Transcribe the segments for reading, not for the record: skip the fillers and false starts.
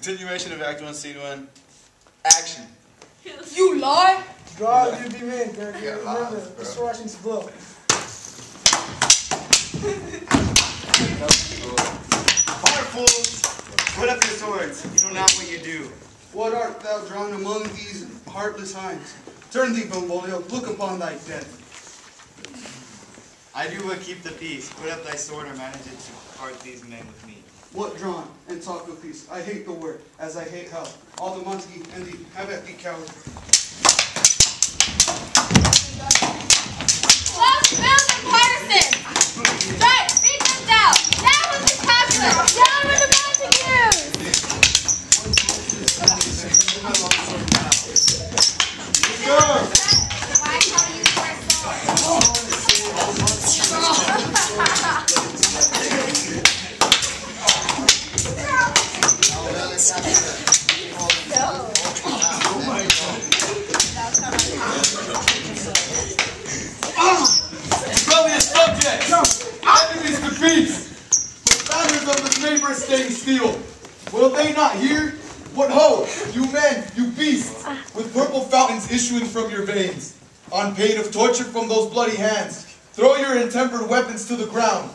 Continuation of Act 1, Scene 1. Action. You lie! God, you be man, God. Yeah, Remember, lies, bro. destruction's blow. Hard fools, put up your swords. You know not what you do. What art thou drawn among these heartless hinds? Turn thee, Benvolio, look upon thy death. I do but keep the peace. Put up thy sword or manage it to part these men with me. What drawn and talk of peace? I hate the word, as I hate hell. All the Montague and thee, have at thee, coward. Well, Bills and Patterson! Right, beat them down! Down with the Catholics! Down with the Montagues! Why call you Rebellious subjects! Enemies to peace! The banners of the neighbor staying still. Will they not hear? What ho! You men, you beasts! With purple fountains issuing from your veins. On pain of torture from those bloody hands. Throw your intempered weapons to the ground.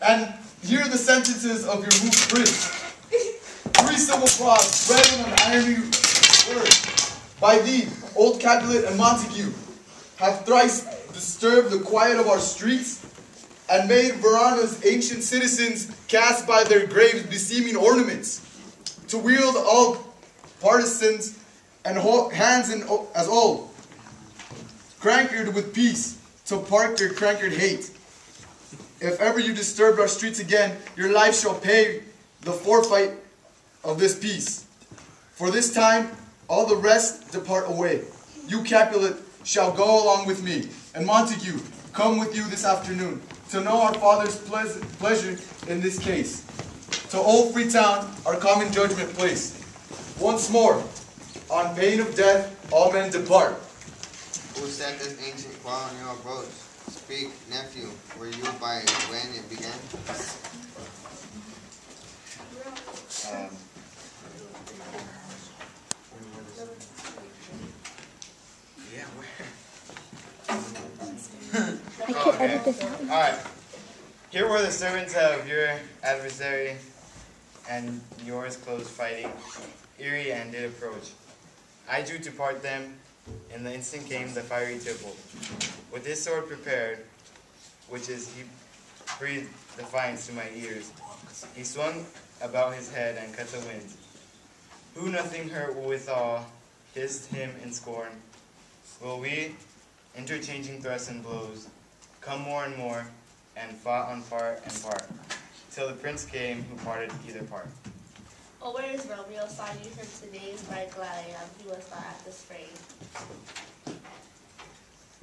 And hear the sentences of your hoofed prince. 3 civil claws read in an irony word. By thee, old Capulet and Montague, have thrice disturbed the quiet of our streets, and made Verana's ancient citizens cast by their graves beseeming ornaments, to wield all partisans and hands as old, crankered with peace, to park their crankered hate. If ever you disturbed our streets again, your life shall pay the forfeit of this peace. For this time, all the rest depart away. You, Capulet, shall go along with me, and Montague, come with you this afternoon, to know our Father's pleasure in this case. To old Freetown, our common judgment place. Once more, on pain of death, all men depart. Who set this ancient quarrel on your approach? Speak, nephew, were you by when it began? Yeah, where? I could edit this out. Alright. Here were the servants of your adversary and yours close fighting, eerie and did approach. I drew to part them, and the instant came the fiery tipple. With his sword prepared, which is he breathed defiance to my ears. He swung about his head and cut the winds. Who nothing hurt withal hissed him in scorn. Will we, interchanging thrusts and blows, come more and more, and fought on part and part, till the prince came who parted either part. Oh, where is Romeo? Saw you from today's bright gladiator. He was not at this fray.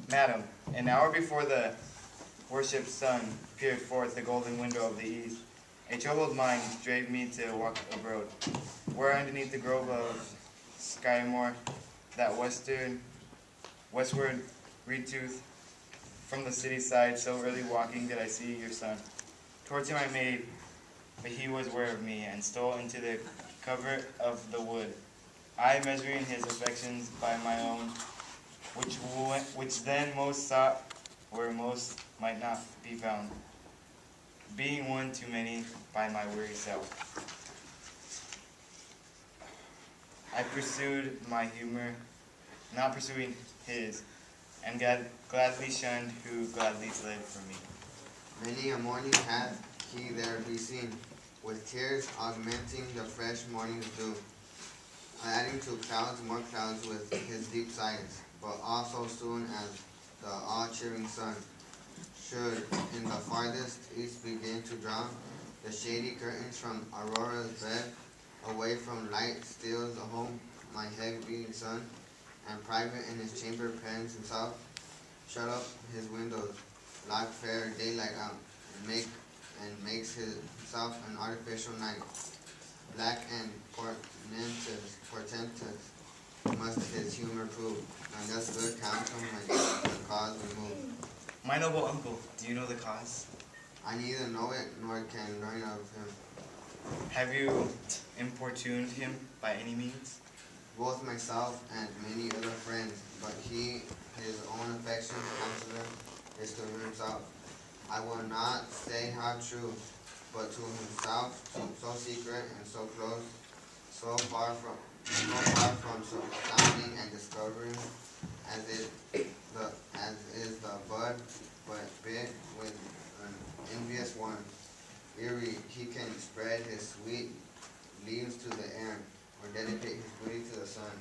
Madam, an hour before the worshipped sun peered forth the golden window of the east, a troubled mind drave me to walk abroad, where underneath the grove of Skymore, that westward retooth from the city side, so early walking did I see your son. Towards him I made, but he was ware of me, and stole into the covert of the wood, I measuring his affections by my own, which then most sought where most might not be found, being one too many by my weary self. I pursued my humor, not pursuing his, and gladly shunned who gladly fled from me. Many a morning hath he there be seen, with tears augmenting the fresh morning's dew, adding to clouds more clouds with his deep sighs, but also soon as the all-cheering sun should in the farthest east begin to draw the shady curtains from Aurora's bed, away from light steals home my heavy son, and private in his chamber pens himself, shut up his windows, lock fair daylight out, and makes himself an artificial night. Black and portentous must his humor prove, and thus good counsel might the cause remove. My noble uncle, do you know the cause? I neither know it nor can learn of him. Have you importuned him by any means? Both myself and many other friends, but he, his own affection, counselor, is to himself. I will not say how true, but to himself, so secret and so close, so far from sounding and discovering, as is the bud, but big with an envious one. Eerie, he can spread his sweet leaves to the air, or dedicate his beauty to the sun.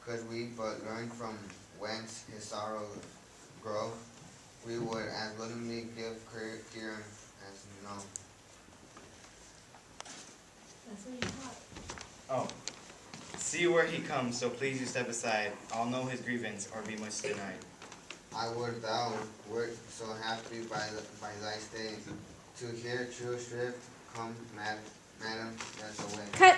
Could we but learn from whence his sorrows grow, we would as willingly give cure as no. That's what you thought. Oh. See where he comes, so please you step aside. I'll know his grievance, or be much denied. I would thou wert so happy by thy stay, to hear true shrift come, madam, that's away. Cut.